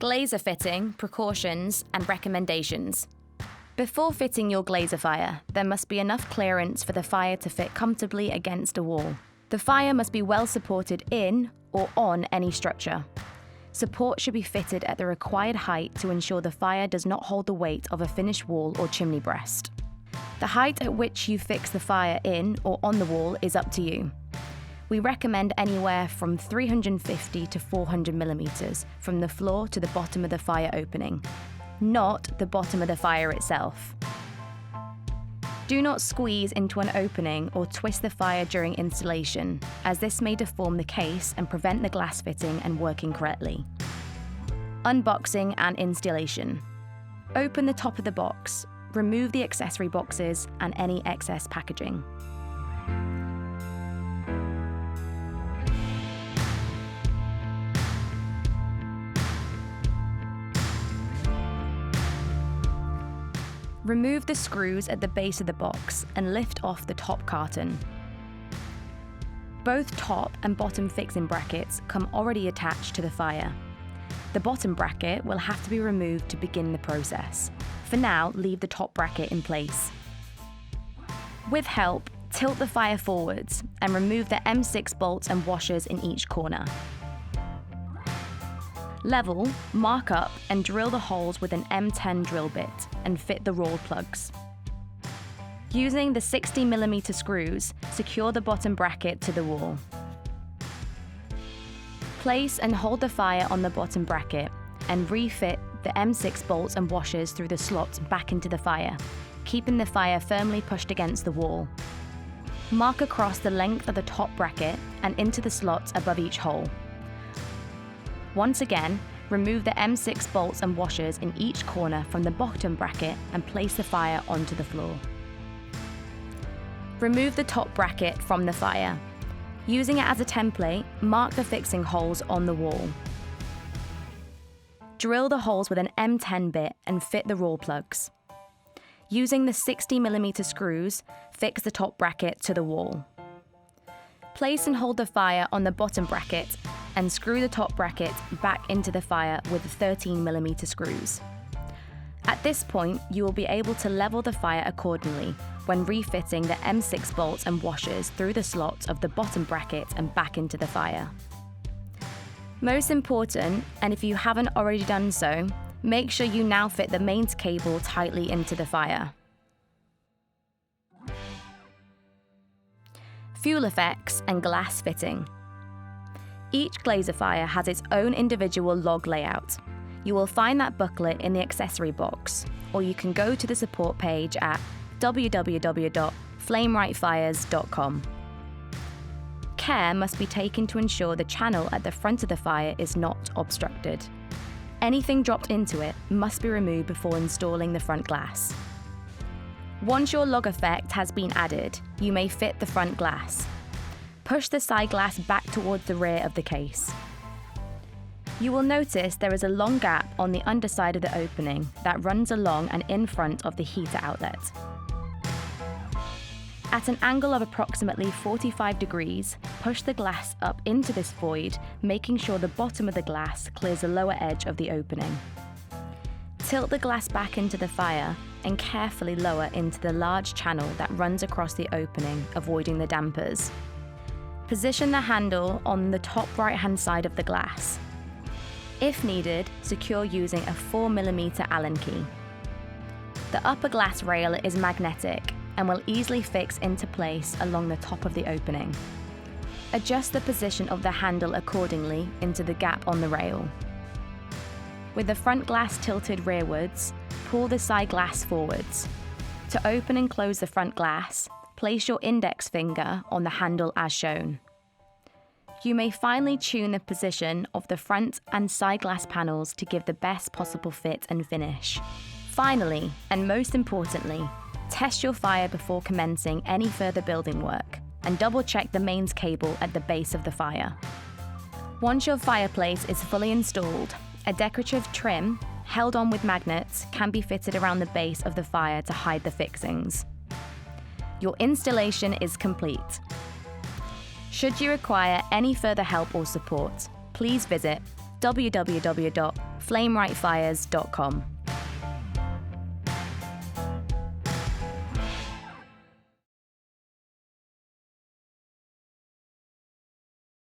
Glazer fitting, precautions, and recommendations. Before fitting your Glazerfire, there must be enough clearance for the fire to fit comfortably against a wall. The fire must be well supported in or on any structure. Support should be fitted at the required height to ensure the fire does not hold the weight of a finished wall or chimney breast. The height at which you fix the fire in or on the wall is up to you. We recommend anywhere from 350 to 400 millimeters from the floor to the bottom of the fire opening, not the bottom of the fire itself. Do not squeeze into an opening or twist the fire during installation, as this may deform the case and prevent the glass fitting and working correctly. Unboxing and installation. Open the top of the box, remove the accessory boxes and any excess packaging. Remove the screws at the base of the box and lift off the top carton. Both top and bottom fixing brackets come already attached to the fire. The bottom bracket will have to be removed to begin the process. For now, leave the top bracket in place. With help, tilt the fire forwards and remove the M6 bolts and washers in each corner. Level, mark up and drill the holes with an M10 drill bit and fit the rawl plugs. Using the 60mm screws, secure the bottom bracket to the wall. Place and hold the fire on the bottom bracket and refit the M6 bolts and washers through the slots back into the fire, keeping the fire firmly pushed against the wall. Mark across the length of the top bracket and into the slots above each hole. Once again, remove the M6 bolts and washers in each corner from the bottom bracket and place the fire onto the floor. Remove the top bracket from the fire. Using it as a template, mark the fixing holes on the wall. Drill the holes with an M10 bit and fit the rawl plugs. Using the 60mm screws, fix the top bracket to the wall. Place and hold the fire on the bottom bracket and screw the top bracket back into the fire with 13mm screws. At this point, you will be able to level the fire accordingly when refitting the M6 bolts and washers through the slots of the bottom bracket and back into the fire. Most important, and if you haven't already done so, make sure you now fit the mains cable tightly into the fire. Fuel effects and glass fitting. Each Glazerfire has its own individual log layout. You will find that booklet in the accessory box, or you can go to the support page at www.flamerightfires.com. Care must be taken to ensure the channel at the front of the fire is not obstructed. Anything dropped into it must be removed before installing the front glass. Once your log effect has been added, you may fit the front glass. Push the side glass back towards the rear of the case. You will notice there is a long gap on the underside of the opening that runs along and in front of the heater outlet. At an angle of approximately 45 degrees, push the glass up into this void, making sure the bottom of the glass clears the lower edge of the opening. Tilt the glass back into the fire and carefully lower into the large channel that runs across the opening, avoiding the dampers. Position the handle on the top right-hand side of the glass. If needed, secure using a 4mm Allen key. The upper glass rail is magnetic and will easily fix into place along the top of the opening. Adjust the position of the handle accordingly into the gap on the rail. With the front glass tilted rearwards, pull the side glass forwards. To open and close the front glass, place your index finger on the handle as shown. You may finely tune the position of the front and side glass panels to give the best possible fit and finish. Finally, and most importantly, test your fire before commencing any further building work and double-check the mains cable at the base of the fire. Once your fireplace is fully installed, a decorative trim, held on with magnets, can be fitted around the base of the fire to hide the fixings. Your installation is complete. Should you require any further help or support, please visit www.flamerightfires.com.